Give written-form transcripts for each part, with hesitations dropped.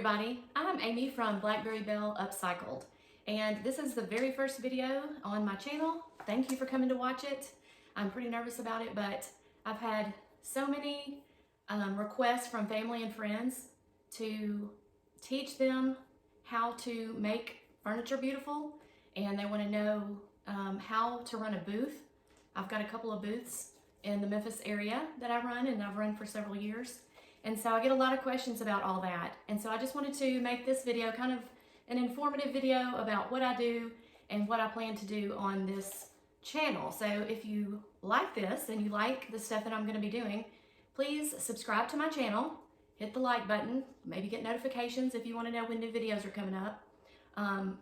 everybody, I'm Amy from Blackberry Belle Upcycled, and this is the very first video on my channel. Thank you for coming to watch it. I'm pretty nervous about it, but I've had so many requests from family and friends to teach them how to make furniture beautiful, and they want to know how to run a booth. I've got a couple of booths in the Memphis area that I run, and I've run for several years. And so I get a lot of questions about all that. And so I just wanted to make this video kind of an informative video about what I do and what I plan to do on this channel. So if you like this and you like the stuff that I'm going to be doing, please subscribe to my channel, hit the like button, maybe get notifications if you want to know when new videos are coming up.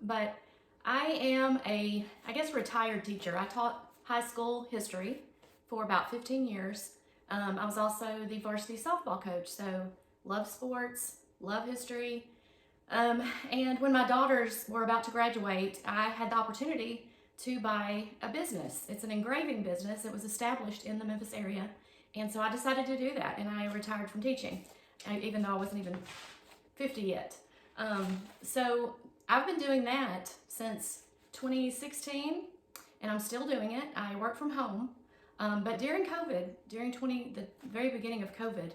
But I am I guess, retired teacher. I taught high school history for about 15 years. I was also the varsity softball coach, so love sports, love history. And when my daughters were about to graduate, I had the opportunity to buy a business. It's an engraving business. It was established in the Memphis area. And so I decided to do that, and I retired from teaching, even though I wasn't even 50 yet. So I've been doing that since 2016, and I'm still doing it. I work from home. But during COVID, the very beginning of COVID,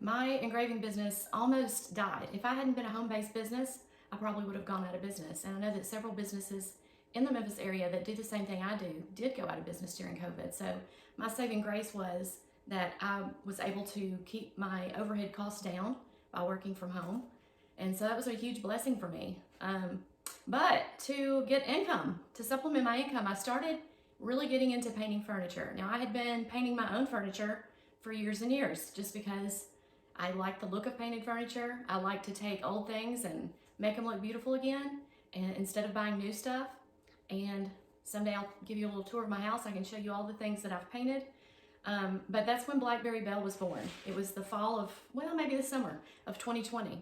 my engraving business almost died. If I hadn't been a home-based business, I probably would have gone out of business. And I know that several businesses in the Memphis area that do the same thing I do did go out of business during COVID. So my saving grace was that I was able to keep my overhead costs down by working from home. And so that was a huge blessing for me. But to get income, to supplement my income, I started really getting into painting furniture. Now, I had been painting my own furniture for years and years just because I like the look of painted furniture. I like to take old things and make them look beautiful again, and instead of buying new stuff. And someday I'll give you a little tour of my house. I can show you all the things that I've painted. But that's when Blackberry Belle was born. It was the fall of, well, maybe the summer of 2020.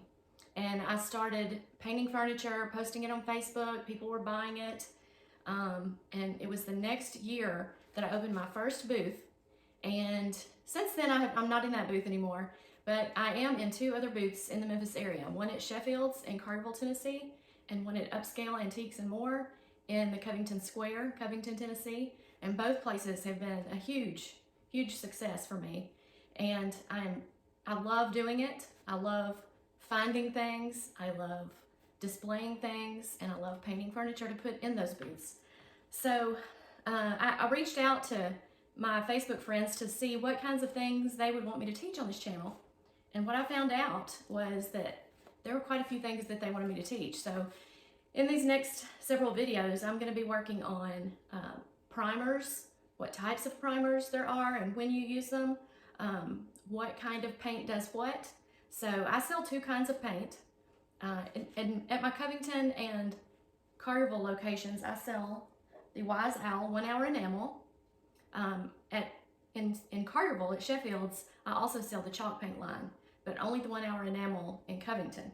And I started painting furniture, posting it on Facebook. People were buying it. And it was the next year that I opened my first booth, and since then I'm not in that booth anymore, but I am in two other booths in the Memphis area, one at Sheffield's in Carterville, Tennessee, and one at Upscale Antiques and More in the Covington Square, Covington, Tennessee, and both places have been a huge success for me, and I love doing it. I love finding things, I love displaying things, and I love painting furniture to put in those booths. So I reached out to my Facebook friends to see what kinds of things they would want me to teach on this channel. And what I found out was that there were quite a few things that they wanted me to teach. So in these next several videos, I'm going to be working on primers, what types of primers there are and when you use them, what kind of paint does what. So I sell two kinds of paint. At my Covington and Carterville locations, I sell the Wise Owl 1 hour enamel. In Carterville at Sheffield's, I also sell the chalk paint line, but only the 1 hour enamel in Covington.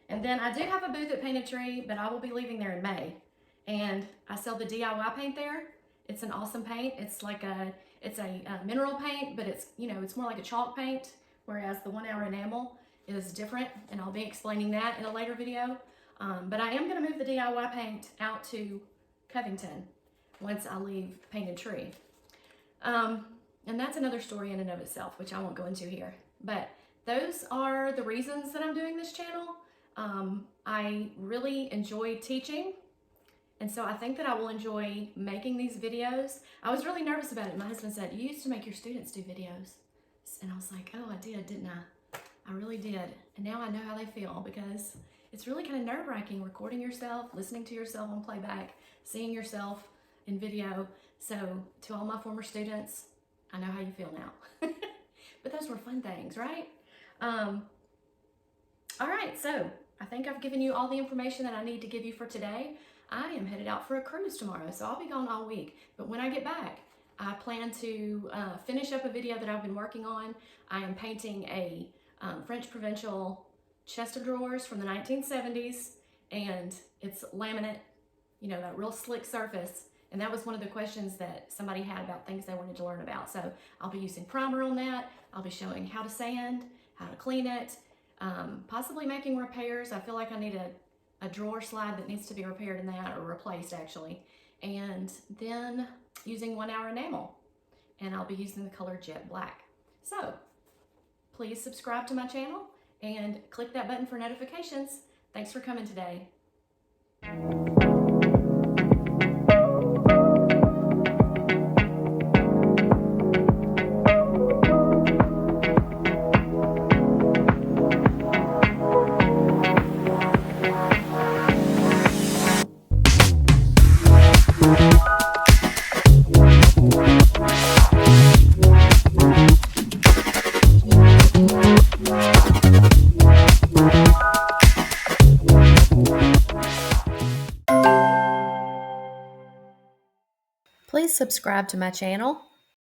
And then I do have a booth at Painted Tree, but I will be leaving there in May. And I sell the DIY paint there. It's an awesome paint. It's like it's a mineral paint, but it's more like a chalk paint, whereas the 1 hour enamel is different, and I'll be explaining that in a later video. But I am going to move the DIY paint out to Covington once I leave Painted Tree. And that's another story in and of itself, which I won't go into here. But those are the reasons that I'm doing this channel. I really enjoy teaching, and so I think that I will enjoy making these videos. I was really nervous about it. My husband said, "You used to make your students do videos." And I was like, "Oh, I did, didn't I?" I really did. And now I know how they feel, because it's really kind of nerve-wracking recording yourself, listening to yourself on playback, seeing yourself in video. So to all my former students, I know how you feel now. But those were fun things, right? All right, so I think I've given you all the information that I need to give you for today. I am headed out for a cruise tomorrow, so I'll be gone all week. But when I get back, I plan to finish up a video that I've been working on. I am painting a French Provincial chest of drawers from the 1970s, and it's laminate, that real slick surface. And that was one of the questions that somebody had about things they wanted to learn about. So I'll be using primer on that. I'll be showing how to sand, how to clean it, possibly making repairs. I feel like I need a drawer slide that needs to be repaired in that, or replaced actually. And then using 1 hour enamel, and I'll be using the color jet black. So please subscribe to my channel and click that button for notifications. Thanks for coming today. Please subscribe to my channel